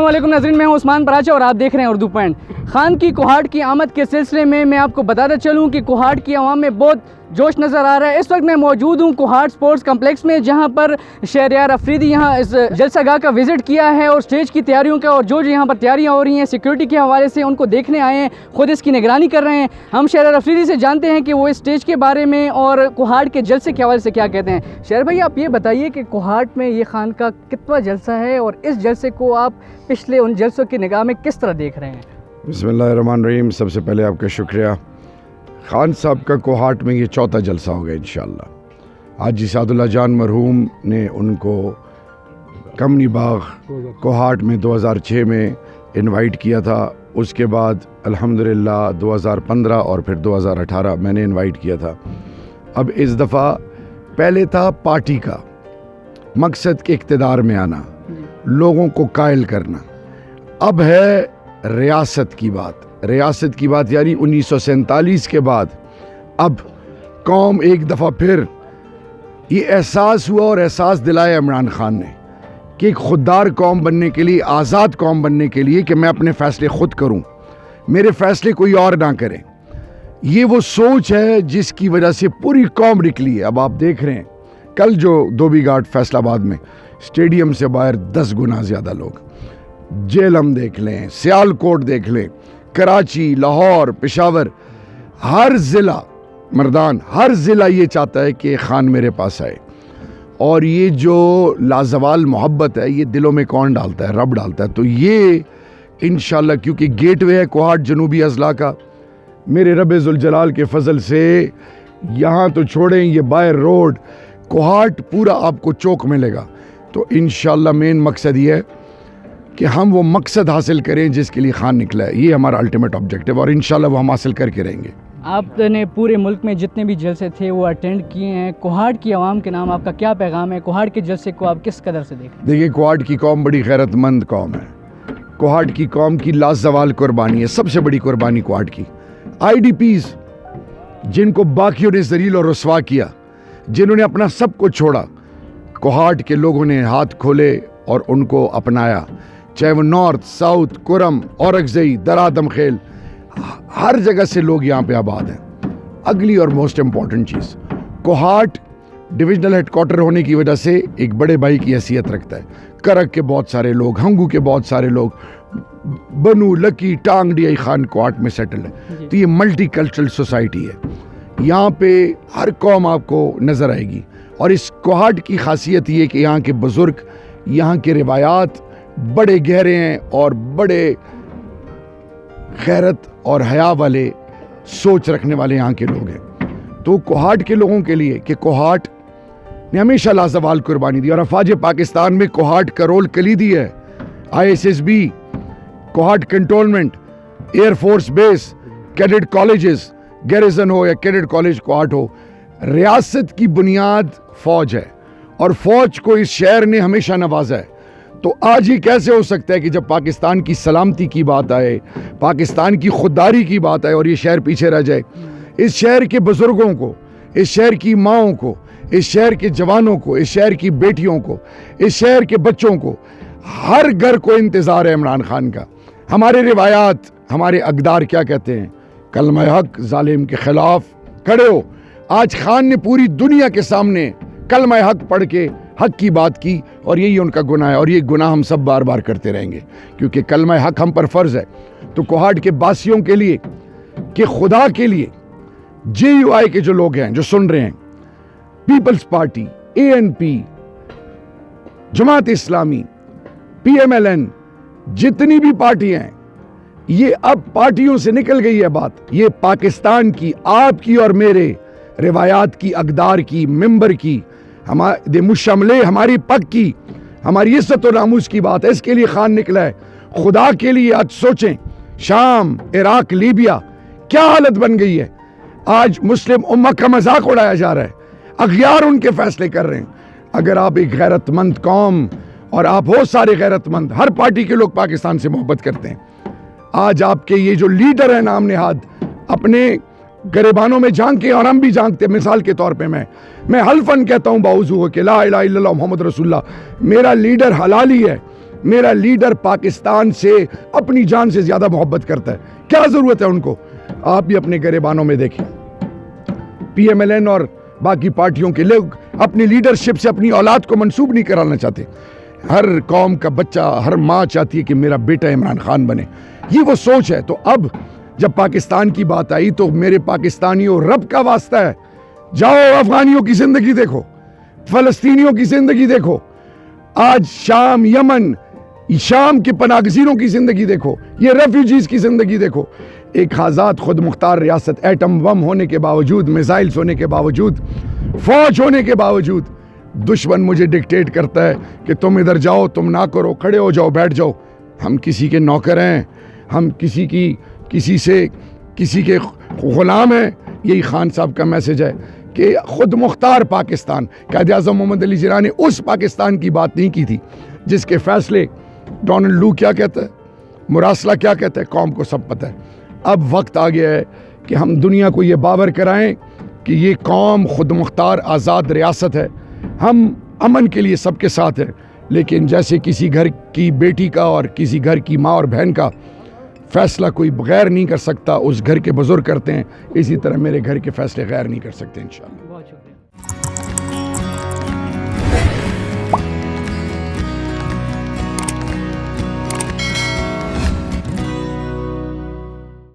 السلام علیکم ناظرین، میں ہوں عثمان پراچا اور آپ دیکھ رہے ہیں اردو پوائنٹ۔ خان کی کوہاٹ کی آمد کے سلسلے میں آپ کو بتاتا چلوں کہ کوہاٹ کی عوام میں بہت جوش نظر آ رہا ہے۔ اس وقت میں موجود ہوں کوہاٹ سپورٹس کمپلیکس میں، جہاں پر شہریار افریدی یہاں اس جلسہ گاہ کا وزٹ کیا ہے اور سٹیج کی تیاریوں کا اور جو یہاں پر تیاریاں ہو رہی ہیں سیکیورٹی کے حوالے سے ان کو دیکھنے آئے ہیں، خود اس کی نگرانی کر رہے ہیں۔ ہم شہریار افریدی سے جانتے ہیں کہ وہ اس سٹیج کے بارے میں اور کوہاٹ کے جلسے کے حوالے سے کیا کہتے ہیں۔ شہر بھائی، آپ یہ بتائیے کہ کوہاٹ میں یہ خان کا کتنا جلسہ ہے اور اس جلسے کو آپ پچھلے ان جلسوں کی نگاہ میں کس طرح دیکھ رہے ہیں؟ بسم اللہ الرحمن الرحیم۔ سب سے پہلے آپ کا شکریہ۔ خان صاحب کا کوہاٹ میں یہ چوتھا جلسہ ہوگا انشاءاللہ۔ حاجی سعد اللہ جان مرحوم نے ان کو کمنی باغ کوہاٹ میں 2006 میں انوائٹ کیا تھا، اس کے بعد الحمدللہ 2015 اور پھر 2018 میں نے انوائٹ کیا تھا۔ اب اس دفعہ پہلے تھا پارٹی کا مقصد کے اقتدار میں آنا، لوگوں کو قائل کرنا، اب ہے ریاست کی بات۔ ریاست کی بات یعنی 1947 کے بعد اب قوم ایک دفعہ پھر یہ احساس ہوا اور احساس دلایا عمران خان نے کہ ایک خوددار قوم بننے کے لیے، آزاد قوم بننے کے لیے کہ میں اپنے فیصلے خود کروں، میرے فیصلے کوئی اور نہ کرے۔ یہ وہ سوچ ہے جس کی وجہ سے پوری قوم نکلی ہے۔ اب آپ دیکھ رہے ہیں کل جو دھوبی گھاٹ فیصل آباد میں اسٹیڈیم سے باہر 10 گنا زیادہ لوگ، جیلم دیکھ لیں، سیالکوٹ دیکھ لیں، کراچی، لاہور، پشاور، ہر ضلع، مردان، ہر ضلع یہ چاہتا ہے کہ خان میرے پاس آئے۔ اور یہ جو لازوال محبت ہے یہ دلوں میں کون ڈالتا ہے؟ رب ڈالتا ہے۔ تو یہ انشاءاللہ کیونکہ گیٹ وے ہے کوہاٹ جنوبی اضلاع کا، میرے رب ذوالجلال کے فضل سے یہاں تو چھوڑیں، یہ باہر روڈ کوہاٹ پورا آپ کو چوک ملے گا۔ تو انشاءاللہ مین مقصد یہ ہے کہ ہم وہ مقصد حاصل کریں جس کے لیے خان نکلا ہے۔ یہ ہمارا الٹیمیٹ آبجیکٹیو اور انشاءاللہ وہ ہم حاصل کر کے رہیں گے۔ آپ نے پورے ملک میں جتنے بھی جلسے تھے وہ اٹینڈ کیے ہیں، کوہاٹ کی عوام کے نام آپ کا کیا پیغام ہے؟ کوہاٹ کے جلسے کو آپ کس قدر سے دیکھیں؟ دیکھیے، کوہاٹ کی قوم بڑی غیرت مند قوم ہے۔ کوہاٹ کی قوم کی لازوال قربانی ہے، سب سے بڑی قربانی کوہاٹ کی۔ آئی ڈی پیز جن کو باقیوں نے ذلیل اور رسوا کیا، جنہوں نے اپنا سب کو چھوڑا، کوہاٹ کے لوگوں نے ہاتھ کھولے اور ان کو اپنایا، چاہے وہ نارتھ، ساؤتھ، کرم، اورکزئی، درادم خیل، ہر جگہ سے لوگ یہاں پہ آباد ہیں۔ اگلی اور موسٹ امپورٹنٹ چیز، کوہاٹ ڈویژنل ہیڈ کوارٹر ہونے کی وجہ سے ایک بڑے بھائی کی حیثیت رکھتا ہے۔ کرک کے بہت سارے لوگ، ہنگو کے بہت سارے لوگ، بنو، لکی، ٹانگ ڈی آئی خان کوہاٹ میں سیٹل ہے۔ تو یہ ملٹی کلچرل سوسائٹی ہے، یہاں پہ ہر قوم آپ کو نظر آئے گی۔ اور اس کوہاٹ کی خاصیت یہ کہ یہاں کے بزرگ، یہاں کے روایات بڑے گہرے ہیں اور بڑے غیرت اور حیا والے سوچ رکھنے والے یہاں کے لوگ ہیں۔ تو کوہاٹ کے لوگوں کے لیے کہ کوہاٹ نے ہمیشہ لازوال قربانی دی اور افواج پاکستان میں کوہاٹ کا رول کلیدی ہے۔ ISSB، Kohat cantonment, air force base, cadet colleges, garrison ہو یا کیڈٹ کالج کوہاٹ ہو، ریاست کی بنیاد فوج ہے اور فوج کو اس شہر نے ہمیشہ نوازا ہے۔ تو آج یہ کیسے ہو سکتا ہے کہ جب پاکستان کی سلامتی کی بات آئے، پاکستان کی خودداری کی بات آئے اور یہ شہر پیچھے رہ جائے؟ اس شہر کے بزرگوں کو، اس شہر کی ماؤں کو، اس شہر کے جوانوں کو، اس شہر کی بیٹیوں کو، اس شہر کے بچوں کو، ہر گھر کو انتظار ہے عمران خان کا۔ ہمارے روایات، ہمارے اقدار کیا کہتے ہیں؟ کلمہ حق، ظالم کے خلاف کھڑے ہو۔ آج خان نے پوری دنیا کے سامنے کلمہ حق پڑھ کے حق کی بات کی اور یہی ان کا گناہ ہے، اور یہ گناہ ہم سب بار بار کرتے رہیں گے کیونکہ کلمہ حق ہم پر فرض ہے۔ تو کوہاٹ کے باسیوں کے لیے کہ خدا کے لیے JUI کے جو لوگ ہیں جو سن رہے ہیں، Peoples party, ANP، Jamaat Islami, PMLN، جتنی بھی پارٹیاں ہیں، یہ اب پارٹیوں سے نکل گئی ہے بات۔ یہ پاکستان کی، آپ کی اور میرے روایات کی، اقدار کی، ممبر کی، ہمارے مشملے، ہماری پگ کی، ہماری عزت و ناموس کی بات ہے۔ اس کے لیے خان نکلا ہے۔ خدا کے لیے آج سوچیں، شام، عراق، لیبیا کیا حالت بن گئی ہے۔ آج مسلم امت کا مذاق اڑایا جا رہا ہے، اغیار ان کے فیصلے کر رہے ہیں۔ اگر آپ ایک غیرت مند قوم، اور آپ ہو سارے غیرت مند، ہر پارٹی کے لوگ پاکستان سے محبت کرتے ہیں، آج آپ کے یہ جو لیڈر ہیں نام نہاد، اپنے گریبانوں میں جھانکیں اور ہم بھی جھانکتے ہیں۔ مثال کے طور پہ میں حلفاً کہتا ہوں باوضو کہ لا الہ الا اللہ محمد رسول اللہ، میرا لیڈر حلالی ہے، میرا لیڈر پاکستان سے اپنی جان سے زیادہ محبت کرتا ہے. کیا ضرورت ہے ان کو؟ آپ بھی اپنے گریبانوں میں دیکھیں. پی ایم ایل این اور باقی پارٹیوں کے لوگ اپنی لیڈرشپ سے اپنی اولاد کو منسوب نہیں کرانا چاہتے. ہر قوم کا بچہ، ہر ماں چاہتی ہے کہ میرا بیٹا عمران خان بنے. یہ وہ سوچ ہے. تو اب جب پاکستان کی بات آئی تو میرے پاکستانیوں، رب کا واسطہ ہے، جاؤ افغانیوں کی زندگی دیکھو، فلسطینیوں کی زندگی دیکھو، آج شام، یمن، شام کے پناہ گزینوں کی زندگی دیکھو، یہ ریفیوجیز کی زندگی دیکھو. ایک آزاد خود مختار ریاست، ایٹم بم ہونے کے باوجود، میزائلز ہونے کے باوجود، فوج ہونے کے باوجود دشمن مجھے ڈکٹیٹ کرتا ہے کہ تم ادھر جاؤ، تم نہ کرو، کھڑے ہو جاؤ، بیٹھ جاؤ. ہم کسی کے نوکر ہیں؟ ہم کسی کے غلام ہیں؟ یہی خان صاحب کا میسج ہے کہ خود مختار پاکستان. قائد اعظم محمد علی جناح نے اس پاکستان کی بات نہیں کی تھی جس کے فیصلے ڈونلڈ لو کیا کہتا ہے، مراسلہ کیا کہتا ہے، قوم کو سب پتہ ہے. اب وقت آ گیا ہے کہ ہم دنیا کو یہ باور کرائیں کہ یہ قوم خود مختار آزاد ریاست ہے. ہم امن کے لیے سب کے ساتھ ہیں، لیکن جیسے کسی گھر کی بیٹی کا اور کسی گھر کی ماں اور بہن کا فیصلہ کوئی غیر نہیں کر سکتا، اس گھر کے بزرگ کرتے ہیں، اسی طرح میرے گھر کے فیصلے غیر نہیں کر سکتے انشاءاللہ. بہت شکریہ.